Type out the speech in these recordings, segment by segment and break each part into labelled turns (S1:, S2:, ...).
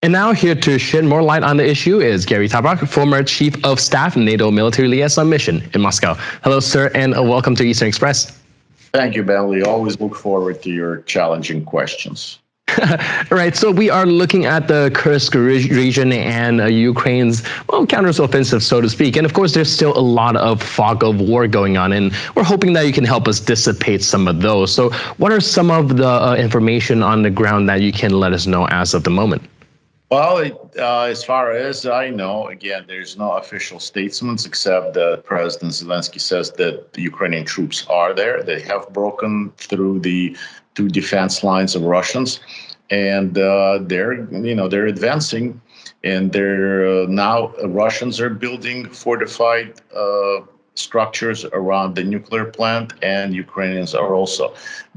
S1: And now here to shed more light on the issue is Gary Tabach, former Chief of Staff, NATO Military Liaison Mission in Moscow. Hello, sir, and welcome to Eastern Express.
S2: Thank you, Bentley. Always look forward to your challenging questions.
S1: Right, so we are looking at the Kursk region and Ukraine's, counteroffensive, so to speak. And of course, there's still a lot of fog of war going on, and we're hoping that you can help us dissipate some of those. So what are some of the information on the ground that you can let us know as of the moment?
S2: Well, as far as I know, again, there's no official statements except that President Zelensky says that the Ukrainian troops are there. They have broken through the two defense lines of Russians, and they're advancing, and they're now Russians are building fortified structures around the nuclear plant, and Ukrainians are also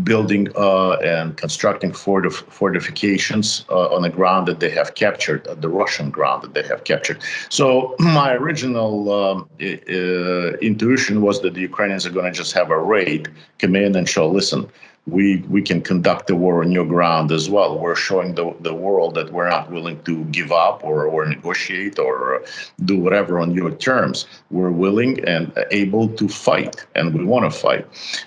S2: building and constructing fortifications on the ground that they have captured, the Russian ground that they have captured. So my original intuition was that the Ukrainians are going to just have a raid, come in and show, listen, we can conduct the war on your ground as well. We're showing the world that we're not willing to give up or negotiate or do whatever on your terms. We're willing and able to fight, and we want to fight.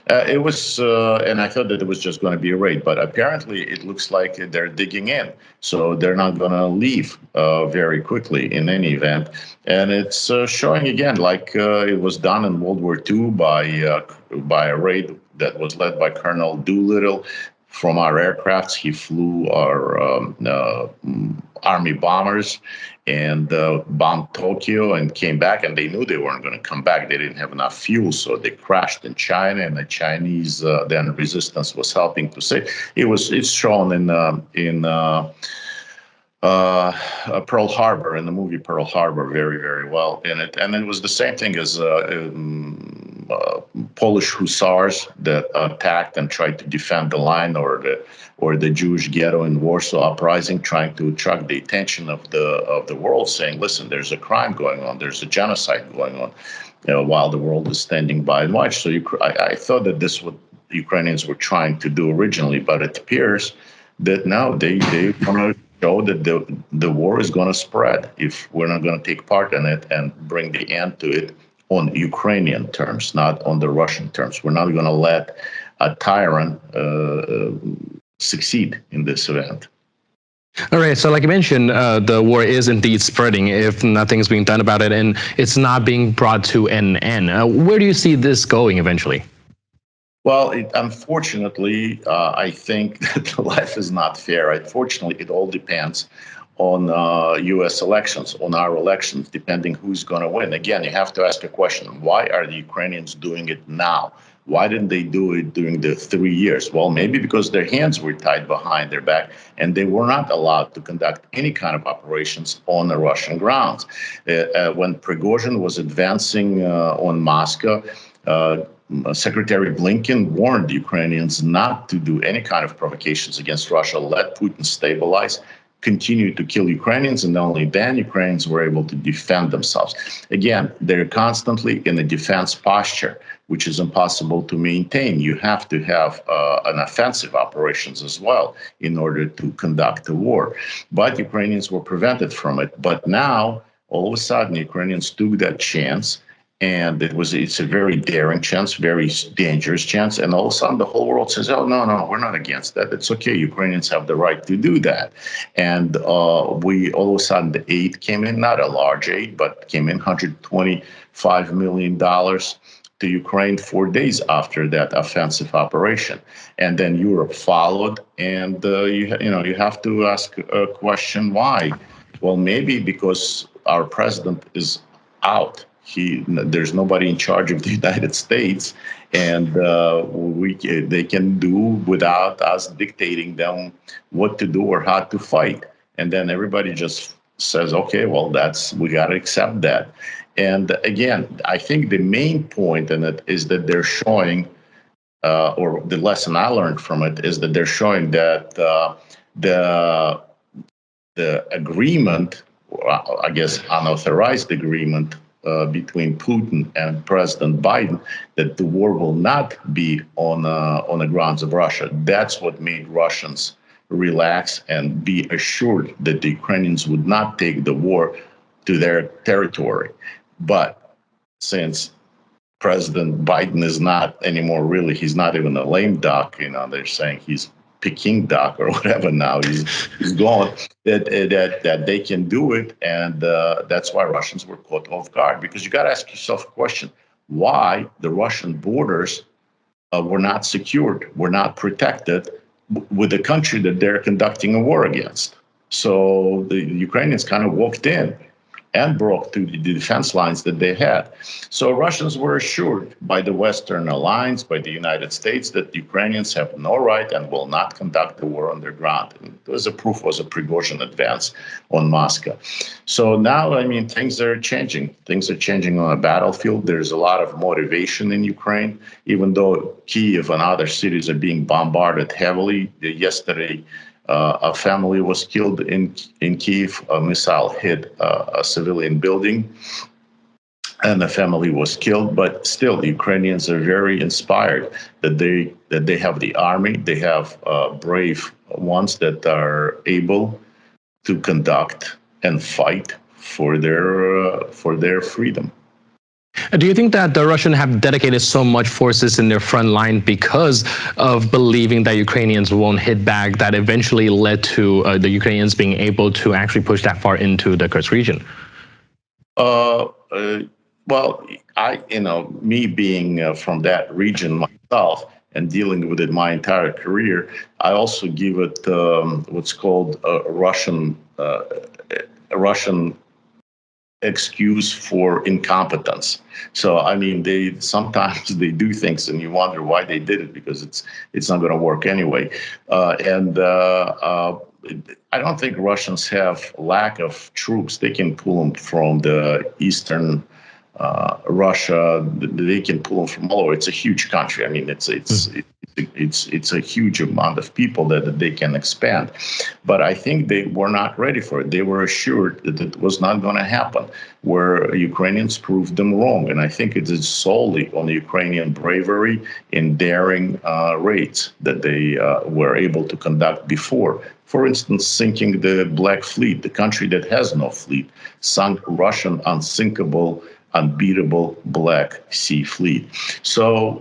S2: It was, and I thought that it was just going to be a raid, but apparently it looks like they're digging in. So they're not going to leave very quickly in any event. And it's showing again, like it was done in World War II by a raid that was led by Colonel Doolittle. From our aircrafts, he flew our army bombers and bombed Tokyo and came back, and they knew they weren't going to come back. They didn't have enough fuel, so they crashed in China, and the Chinese then resistance was helping to save. It's shown in Pearl Harbor, in the movie Pearl Harbor, very, very well in it. And it was the same thing as Polish hussars that attacked and tried to defend the line, or the Jewish ghetto in Warsaw uprising, trying to attract the attention of the world, saying, listen, there's a crime going on, there's a genocide going on, while the world is standing by and watch. So I thought that this is what Ukrainians were trying to do originally, but it appears that now they want to show that the war is going to spread if we're not going to take part in it and bring the end to it on Ukrainian terms, not on the Russian terms. We're not going to let a tyrant succeed in this event.
S1: All right, so like you mentioned, the war is indeed spreading if nothing's being done about it, and it's not being brought to an end. Where do you see this going eventually?
S2: Well, unfortunately, I think that life is not fair. Unfortunately, it all depends on U.S. elections, on our elections, depending who's going to win. Again, you have to ask a question, why are the Ukrainians doing it now? Why didn't they do it during the 3 years? Well, maybe because their hands were tied behind their back and they were not allowed to conduct any kind of operations on the Russian grounds. When Prigozhin was advancing on Moscow, Secretary Blinken warned the Ukrainians not to do any kind of provocations against Russia, let Putin stabilize, continue to kill Ukrainians, and only then Ukrainians were able to defend themselves. Again, they're constantly in a defense posture, which is impossible to maintain. You have to have an offensive operations as well in order to conduct the war. But Ukrainians were prevented from it. But now, all of a sudden, Ukrainians took that chance. And it's a very daring chance, very dangerous chance. And all of a sudden, the whole world says, oh, no, we're not against that. It's okay. Ukrainians have the right to do that. And all of a sudden, the aid came in, not a large aid, but came in $125 million to Ukraine 4 days after that offensive operation. And then Europe followed. And, you have to ask a question, why? Well, maybe because our president is out. There's nobody in charge of the United States, and they can do without us dictating them what to do or how to fight. And then everybody just says, okay, well, we got to accept that. And again, I think the main point in it is that they're showing, or the lesson I learned from it is that they're showing that the agreement, I guess unauthorized agreement, between Putin and President Biden, that the war will not be on the grounds of Russia. That's what made Russians relax and be assured that the Ukrainians would not take the war to their territory. But since President Biden is not anymore really, he's not even a lame duck, they're saying he's Peking duck or whatever now, he's gone, that they can do it. And that's why Russians were caught off guard. Because you got to ask yourself a question, why the Russian borders were not secured, were not protected with the country that they're conducting a war against. So the Ukrainians kind of walked in and broke through the defense lines that they had. So Russians were assured by the Western alliance, by the United States, that the Ukrainians have no right and will not conduct the war on their ground. And the proof was a Prigozhin advance on Moscow. So now, things are changing. Things are changing on the battlefield. There's a lot of motivation in Ukraine, even though Kiev and other cities are being bombarded heavily. Yesterday, a family was killed in Kiev. A missile hit a civilian building, and the family was killed. But still, the Ukrainians are very inspired that they have the army. They have brave ones that are able to conduct and fight for their freedom.
S1: Do you think that the Russians have dedicated so much forces in their front line because of believing that Ukrainians won't hit back, that eventually led to the Ukrainians being able to actually push that far into the Kursk region?
S2: Well, me being from that region myself and dealing with it my entire career, I also give it what's called a Russian excuse for incompetence. So they sometimes they do things and you wonder why they did it, because it's not going to work anyway. I don't think Russians have lack of troops. They can pull them from the eastern Russia. They can pull them from all over. It's a huge country. It's a huge amount of people that they can expand. But I think they were not ready for it. They were assured that it was not going to happen, where Ukrainians proved them wrong. And I think it is solely on the Ukrainian bravery in daring raids that they were able to conduct before. For instance, sinking the Black Fleet, the country that has no fleet, sunk Russian unsinkable, unbeatable Black Sea Fleet. So,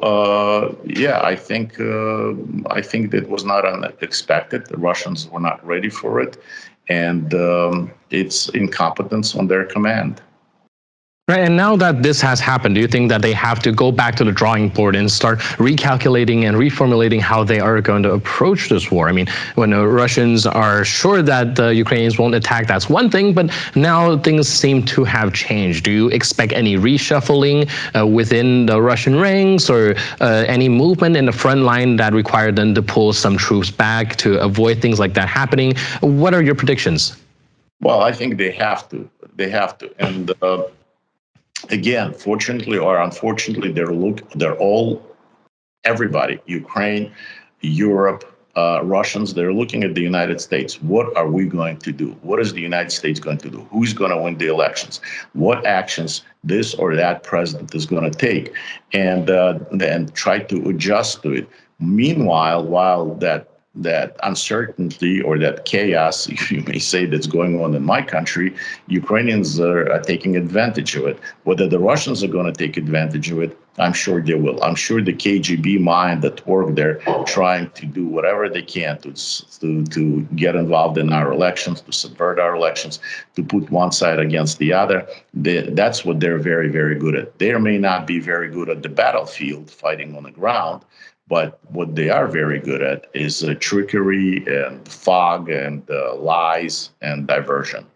S2: I think that was not unexpected. The Russians were not ready for it, and it's incompetence on their command.
S1: Right, and now that this has happened, do you think that they have to go back to the drawing board and start recalculating and reformulating how they are going to approach this war? When the Russians are sure that the Ukrainians won't attack, that's one thing, but now things seem to have changed. Do you expect any reshuffling within the Russian ranks, or any movement in the front line that required them to pull some troops back to avoid things like that happening? What are your predictions?
S2: Well, I think they have to. And again, fortunately or unfortunately, everybody, Ukraine, Europe, Russians, they're looking at the United States. What are we going to do? What is the United States going to do? Who's going to win the elections? What actions this or that president is going to take? And then try to adjust to it. Meanwhile, while that uncertainty or that chaos, if you may say, that's going on in my country, Ukrainians are taking advantage of it. Whether the Russians are going to take advantage of it, I'm sure they will. I'm sure the KGB mind at work there trying to do whatever they can to get involved in our elections, to subvert our elections, to put one side against the other. That's what they're very, very good at. They may not be very good at the battlefield, fighting on the ground, but what they are very good at is trickery and fog and lies and diversion.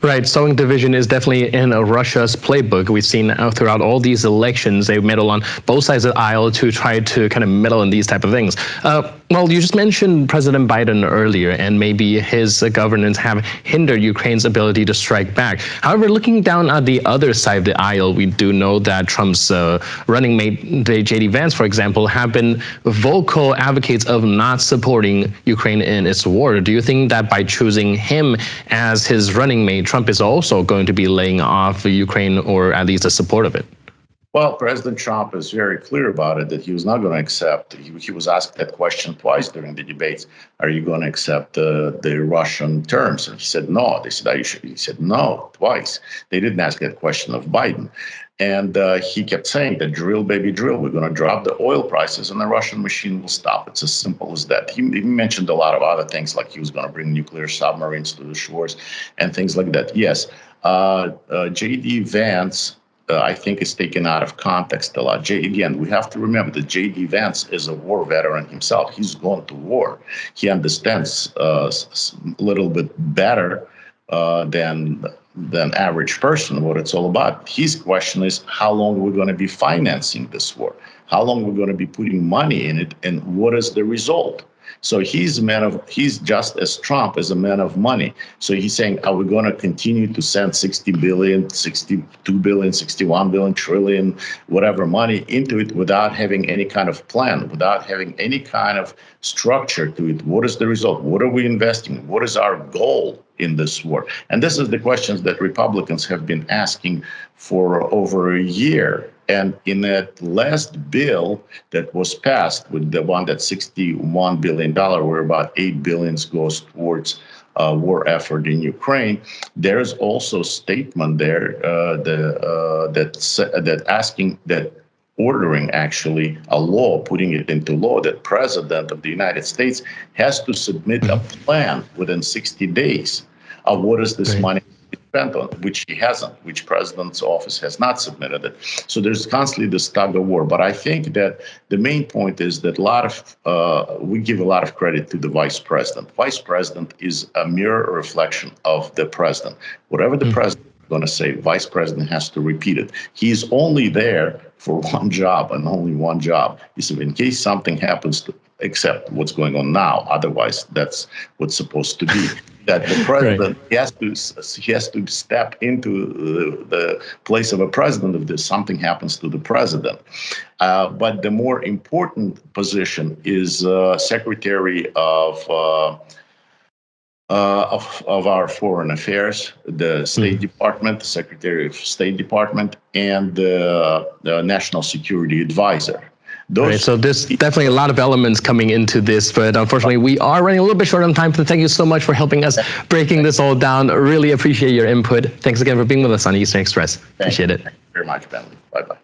S1: Right, sowing division is definitely in Russia's playbook. We've seen throughout all these elections, they meddle on both sides of the aisle to try to kind of meddle in these type of things. Well, you just mentioned President Biden earlier, and maybe his governance have hindered Ukraine's ability to strike back. However, looking down at the other side of the aisle, we do know that Trump's running mate, J.D. Vance, for example, have been vocal advocates of not supporting Ukraine in its war. Do you think that by choosing him as his running mate, Trump is also going to be laying off Ukraine, or at least the support of it?
S2: Well, President Trump is very clear about it, that he was not going to accept. He was asked that question twice during the debates. Are you going to accept the Russian terms? And he said no. They said, are you sure? He said no, twice. They didn't ask that question of Biden. And he kept saying that drill, baby, drill. We're going to drop the oil prices and the Russian machine will stop. It's as simple as that. He mentioned a lot of other things, like he was going to bring nuclear submarines to the shores and things like that. Yes, J.D. Vance, I think, is taken out of context a lot. Again, we have to remember that J.D. Vance is a war veteran himself. He's gone to war. He understands a little bit better than average person what it's all about. His question is, how long are we going to be financing this war? How long are we going to be putting money in it? And what is the result? So he's just as Trump is a man of money. So he's saying, are we going to continue to send 60 billion, 62 billion, 61 billion, trillion, whatever money into it without having any kind of plan, without having any kind of structure to it? What is the result? What are we investing? What is our goal in this war? And this is the questions that Republicans have been asking for over a year. And in that last bill that was passed, with the one that's $61 billion, where about $8 billion goes towards war effort in Ukraine, there's also a statement there that ordering actually a law, putting it into law, that President of the United States has to submit a plan within 60 days of what is this money spent on, which he hasn't, which President's office has not submitted it. So there's constantly this tug of war. But I think that the main point is that we give a lot of credit to the Vice President. Vice President is a mirror reflection of the President. Whatever the President is going to say, Vice President has to repeat it. He's only there for one job and only one job. Is in case something happens to, except what's going on now. Otherwise, that's what's supposed to be. That the president he has to step into the place of a president if something happens to the president. But the more important position is Secretary of our Foreign Affairs, the State Department, Secretary of State Department, and the National Security Advisor.
S1: So there's definitely a lot of elements coming into this, but unfortunately we are running a little bit short on time. So thank you so much for helping us breaking this all down. Really appreciate your input. Thanks again for being with us on Eastern Express. Appreciate it.
S2: Thank you very much, Ben. Bye-bye.